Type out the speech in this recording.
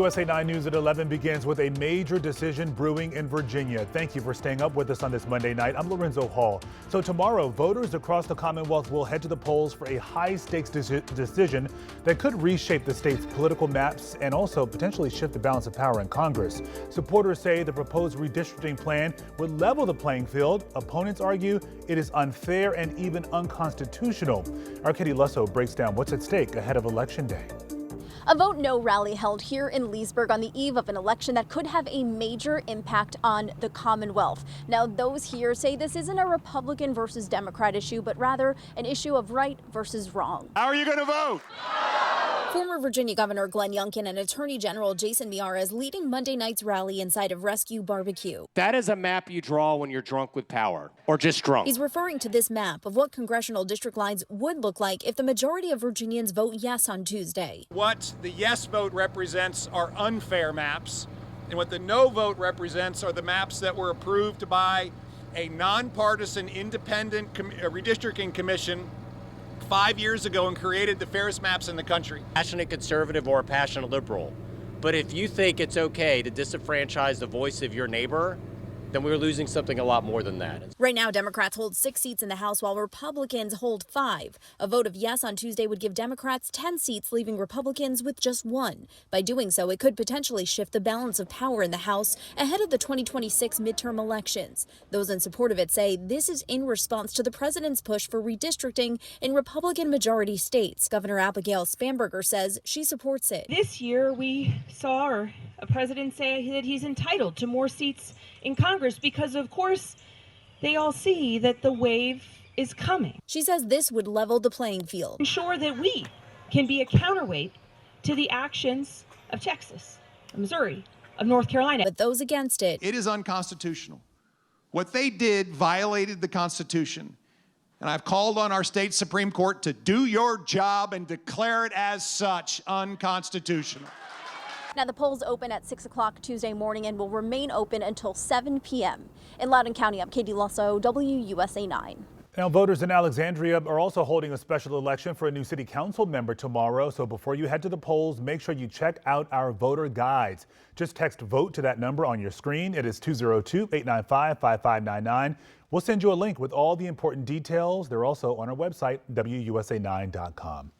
USA 9 News at 11 begins with a major decision brewing in Virginia. Thank you for staying up with us on this Monday night. I'm Lorenzo Hall. So tomorrow, voters across the Commonwealth will head to the polls for a high-stakes decision that could reshape the state's political maps and also potentially shift the balance of power in Congress. Supporters say the proposed redistricting plan would level the playing field. Opponents argue it is unfair and even unconstitutional. Our Katie Lusso breaks down what's at stake ahead of Election Day. A Vote No rally held here in Leesburg on the eve of an election that could have a major impact on the Commonwealth. Now, those here say this isn't a Republican versus Democrat issue, but rather an issue of right versus wrong. How are you going to vote? Former Virginia Governor Glenn Youngkin and Attorney General Jason Miyares leading Monday night's rally inside of Rescue Barbecue. That is a map you draw when you're drunk with power, or just drunk. He's referring to this map of what congressional district lines would look like if the majority of Virginians vote yes on Tuesday. What the yes vote represents are unfair maps, and what the no vote represents are the maps that were approved by a nonpartisan independent redistricting commission 5 years ago and created the fairest maps in the country. Passionate conservative or a passionate liberal. But if you think it's okay to disenfranchise the voice of your neighbor, then we're losing something a lot more than that. Right now, Democrats hold 6 seats in the House while Republicans hold 5. A vote of yes on Tuesday would give Democrats 10 seats, leaving Republicans with just 1. By doing so, it could potentially shift the balance of power in the House ahead of the 2026 midterm elections. Those in support of it say this is in response to the president's push for redistricting in Republican majority states. Governor Abigail Spanberger says she supports it. This year, we saw a president say that he's entitled to more seats in Congress because, of course, they all see that the wave is coming. She says this would level the playing field. Ensure that we can be a counterweight to the actions of Texas, of Missouri, of North Carolina. But those against it. It is unconstitutional. What they did violated the Constitution. And I've called on our state Supreme Court to do your job and declare it as such unconstitutional. Now, the polls open at 6 o'clock Tuesday morning and will remain open until 7 p.m. In Loudoun County, I'm Katie Lusso, WUSA 9. Now, voters in Alexandria are also holding a special election for a new city council member tomorrow. So before you head to the polls, make sure you check out our voter guides. Just text VOTE to that number on your screen. It is 202-895-5599. We'll send you a link with all the important details. They're also on our website, WUSA9.com.